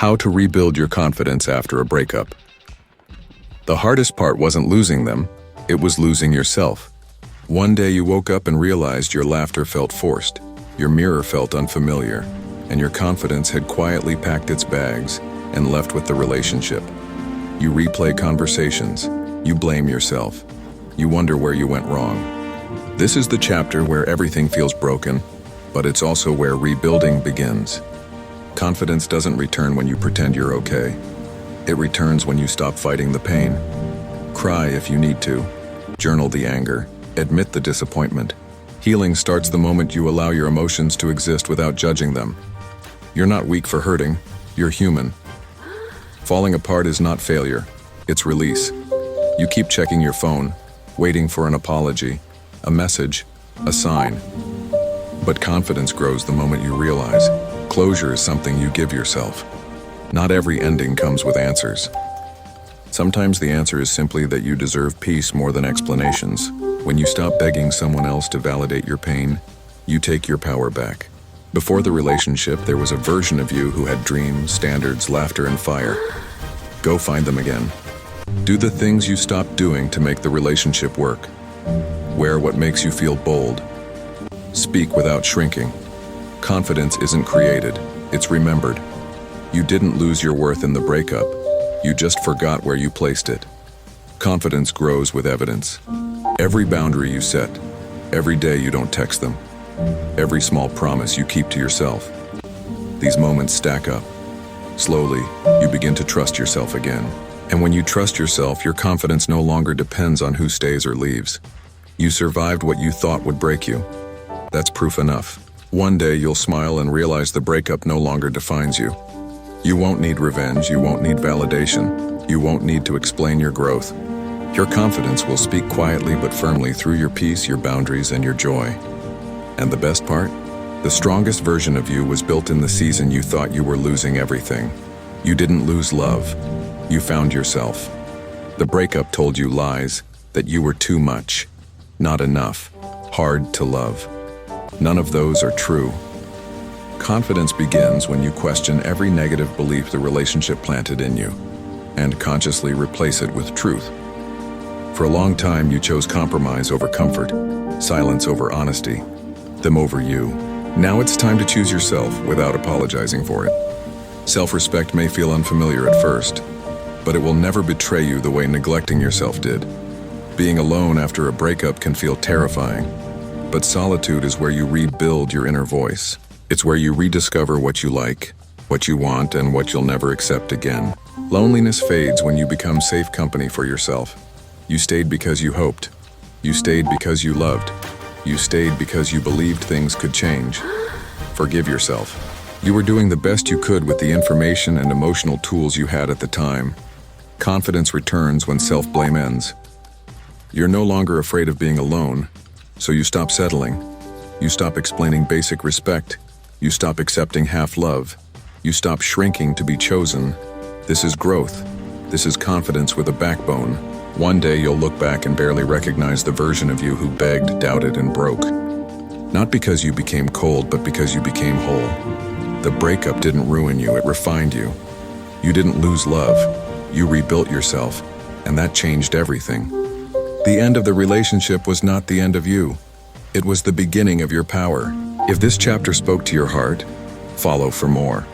How to rebuild your confidence after a breakup. The hardest part wasn't losing them, it was losing yourself. One day you woke up and realized your laughter felt forced, your mirror felt unfamiliar, and your confidence had quietly packed its bags and left with the relationship. You replay conversations, you blame yourself, you wonder where you went wrong. This is the chapter where everything feels broken, but it's also where rebuilding begins. Confidence doesn't return when you pretend you're okay. It returns when you stop fighting the pain. Cry if you need to. Journal the anger. Admit the disappointment. Healing starts the moment you allow your emotions to exist without judging them. You're not weak for hurting. You're human. Falling apart is not failure. It's release. You keep checking your phone, waiting for an apology, a message, a sign. But confidence grows the moment you realize closure is something you give yourself. Not every ending comes with answers. Sometimes the answer is simply that you deserve peace more than explanations. When you stop begging someone else to validate your pain, you take your power back. Before the relationship, there was a version of you who had dreams, standards, laughter, and fire. Go find them again. Do the things you stopped doing to make the relationship work. Wear what makes you feel bold. Speak without shrinking. Confidence isn't created, it's remembered. You didn't lose your worth in the breakup, you just forgot where you placed it. Confidence grows with evidence. Every boundary you set, every day you don't text them, every small promise you keep to yourself. These moments stack up. Slowly, you begin to trust yourself again. And when you trust yourself, your confidence no longer depends on who stays or leaves. You survived what you thought would break you. That's proof enough. One day you'll smile and realize the breakup no longer defines you. You won't need revenge, you won't need validation, you won't need to explain your growth. Your confidence will speak quietly but firmly through your peace, your boundaries, and your joy. And the best part? The strongest version of you was built in the season you thought you were losing everything. You didn't lose love, you found yourself. The breakup told you lies, that you were too much, not enough, hard to love. None of those are true. Confidence begins when you question every negative belief the relationship planted in you, and consciously replace it with truth. For a long time, you chose compromise over comfort, silence over honesty, them over you. Now it's time to choose yourself without apologizing for it. Self-respect may feel unfamiliar at first, but it will never betray you the way neglecting yourself did. Being alone after a breakup can feel terrifying, but solitude is where you rebuild your inner voice. It's where you rediscover what you like, what you want, and what you'll never accept again. Loneliness fades when you become safe company for yourself. You stayed because you hoped. You stayed because you loved. You stayed because you believed things could change. Forgive yourself. You were doing the best you could with the information and emotional tools you had at the time. Confidence returns when self-blame ends. You're no longer afraid of being alone, so you stop settling. You stop explaining basic respect. You stop accepting half love. You stop shrinking to be chosen. This is growth. This is confidence with a backbone. One day you'll look back and barely recognize the version of you who begged, doubted, and broke. Not because you became cold, but because you became whole. The breakup didn't ruin you, it refined you. You didn't lose love. You rebuilt yourself, and that changed everything. The end of the relationship was not the end of you. It was the beginning of your power. If this chapter spoke to your heart, follow for more.